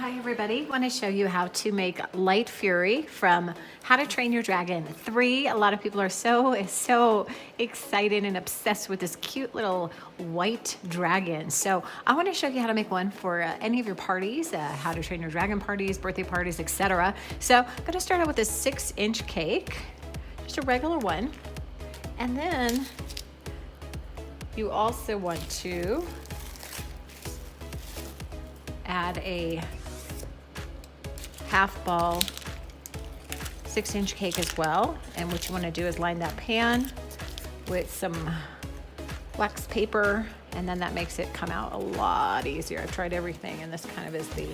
Hi everybody, I want to show you how to make Light Fury from How to Train Your Dragon 3. A lot of people are so excited and obsessed with this cute little white dragon. So I want to show you how to make one for any of your parties, How to Train Your Dragon parties, birthday parties, etc. So I'm going to start out with a 6-inch cake, just a regular one. And then you also want to add a half ball 6-inch cake as well. And what you want to do is line that pan with some wax paper, and then that makes it come out a lot easier. I've tried everything and this kind of is the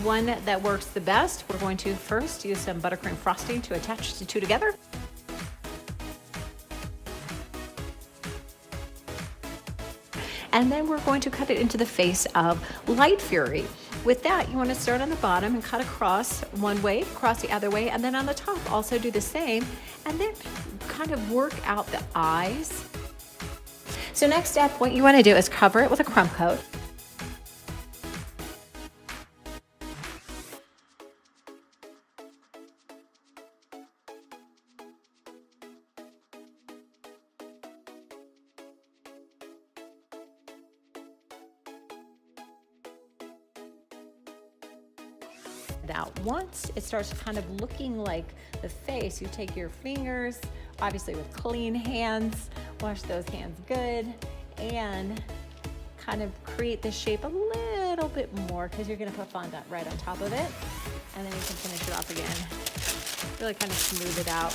one that works the best. We're going to first use some buttercream frosting to attach the two together. And then we're going to cut it into the face of Light Fury. With that, you want to start on the bottom and cut across one way, across the other way, and then on the top also do the same, and then kind of work out the eyes. So next step, what you want to do is cover it with a crumb coat. Out once it starts kind of looking like the face, you take your fingers, obviously with clean hands, wash those hands good, and kind of create the shape a little bit more because you're going to put fondant right on top of it, and then you can finish it off again. Really kind of smooth it out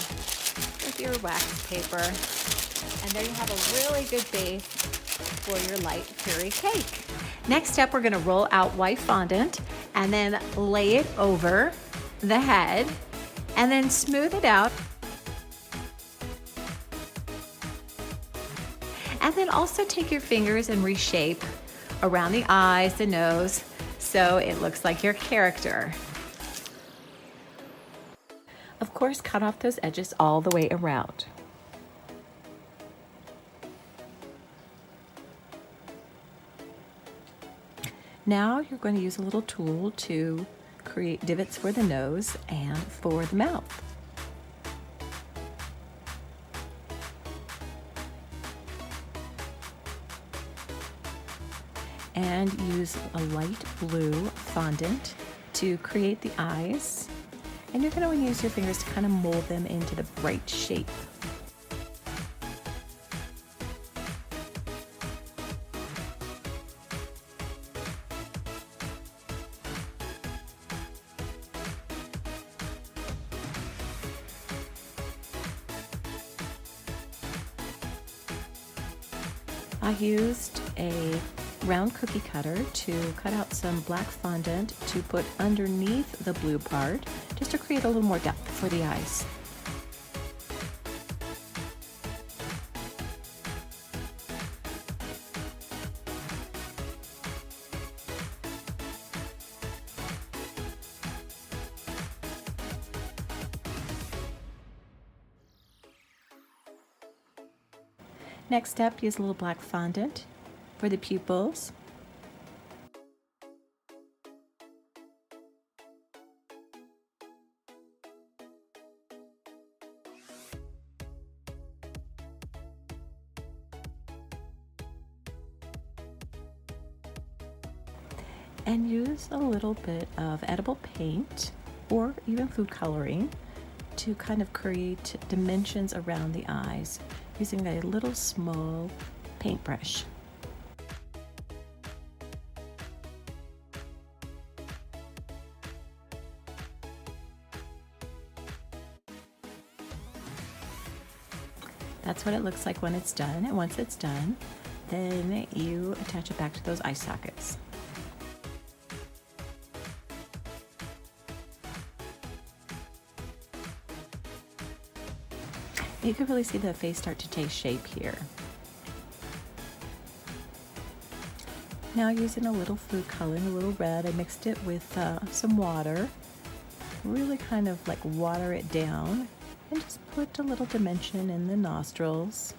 with your wax paper, and there you have a really good base for your Light Fury cake. Next step, we're going to roll out white fondant and then lay it over the head and then smooth it out. And then also take your fingers and reshape around the eyes, the nose, so it looks like your character. Of course, cut off those edges all the way around. Now you're going to use a little tool to create divots for the nose and for the mouth. And use a light blue fondant to create the eyes. And you're going to use your fingers to kind of mold them into the bright shape. I used a round cookie cutter to cut out some black fondant to put underneath the blue part, just to create a little more depth for the eyes. Next step, use a little black fondant for the pupils. And use a little bit of edible paint or even food coloring to kind of create dimensions around the eyes, using a little small paintbrush. That's what it looks like when it's done, and once it's done, then you attach it back to those eye sockets. You can really see the face start to take shape here. Now using a little food coloring, a little red, I mixed it with some water. Really kind of like water it down and just put a little dimension in the nostrils.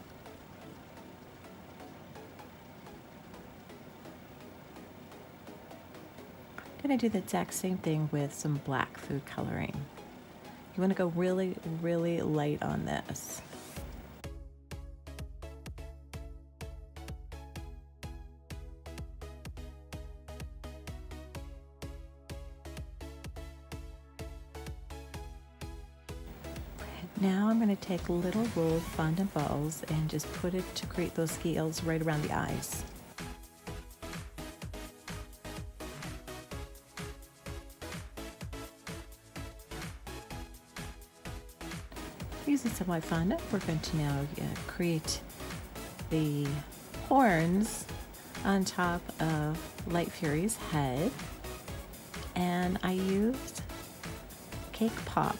going to do the exact same thing with some black food coloring. You want to go really, really light on this. Now I'm going to take little rolled fondant balls and just put it to create those scales right around the eyes. Using some white fondant, we're going to now create the horns on top of Light Fury's head. And I used cake pop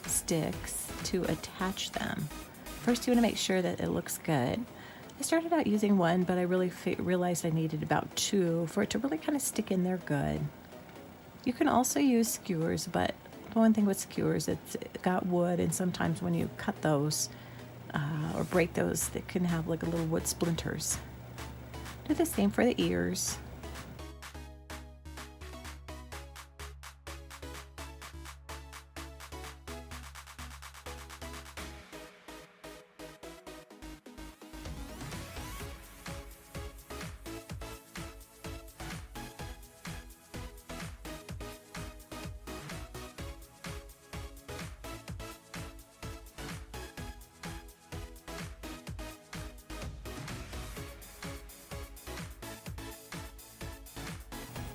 sticks to attach them. First, you want to make sure that it looks good. I started out using one, but I really realized I needed about 2 for it to really kind of stick in there good. You can also use skewers, but the one thing with skewers, it's got wood, and sometimes when you cut those or break those, they can have like a little wood splinters. Do the same for the ears.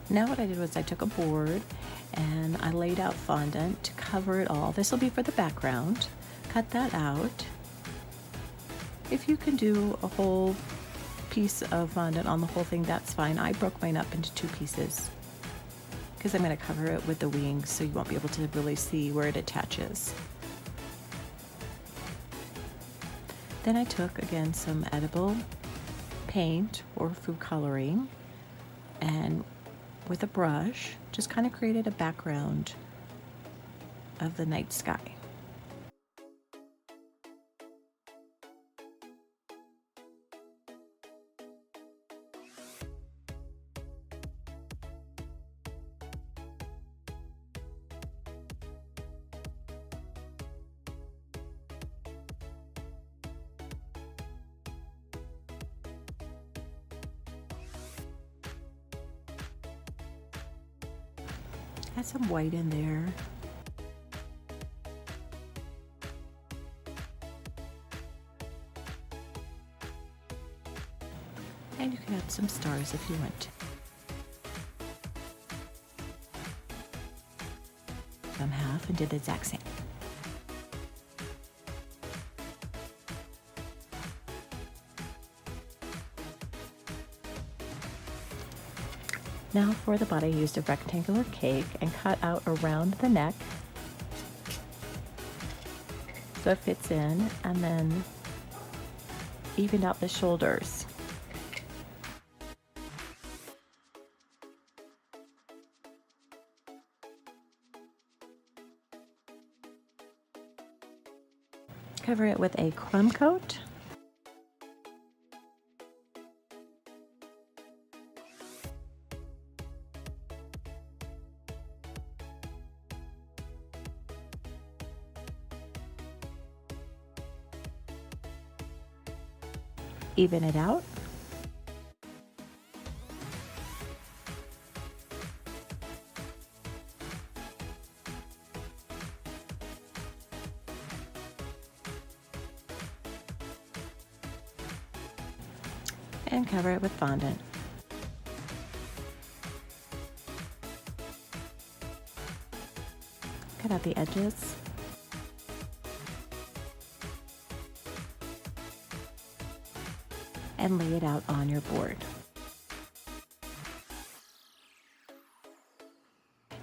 Now what I did was I took a board and I laid out fondant to cover it all. This will be for the background. Cut that out. If you can do a whole piece of fondant on the whole thing, that's fine. I broke mine up into 2 pieces because I'm going to cover it with the wings so you won't be able to really see where it attaches. Then I took again some edible paint or food coloring, and with a brush, just kind of created a background of the night sky. Add some white in there. And you can add some stars if you want to. Some half and did the exact same. Now for the body, I used a rectangular cake and cut out around the neck so it fits in, and then evened out the shoulders. Cover it with a crumb coat. Even it out. And cover it with fondant. Cut out the edges. And lay it out on your board.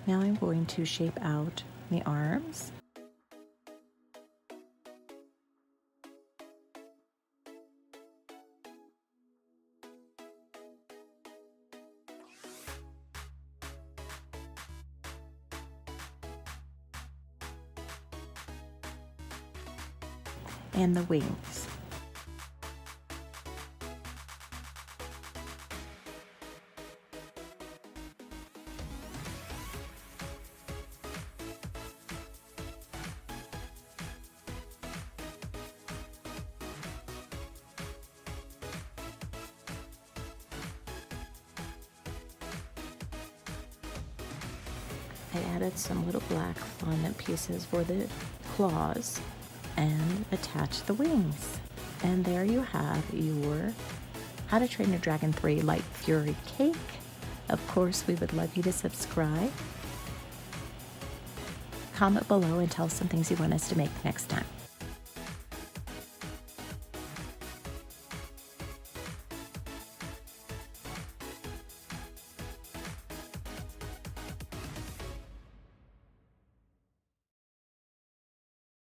Now I'm going to shape out the arms. And the wings. I added some little black fondant pieces for the claws and attached the wings. And there you have your How to Train Your Dragon 3 Light Fury cake. Of course, we would love you to subscribe. Comment below and tell us some things you want us to make next time.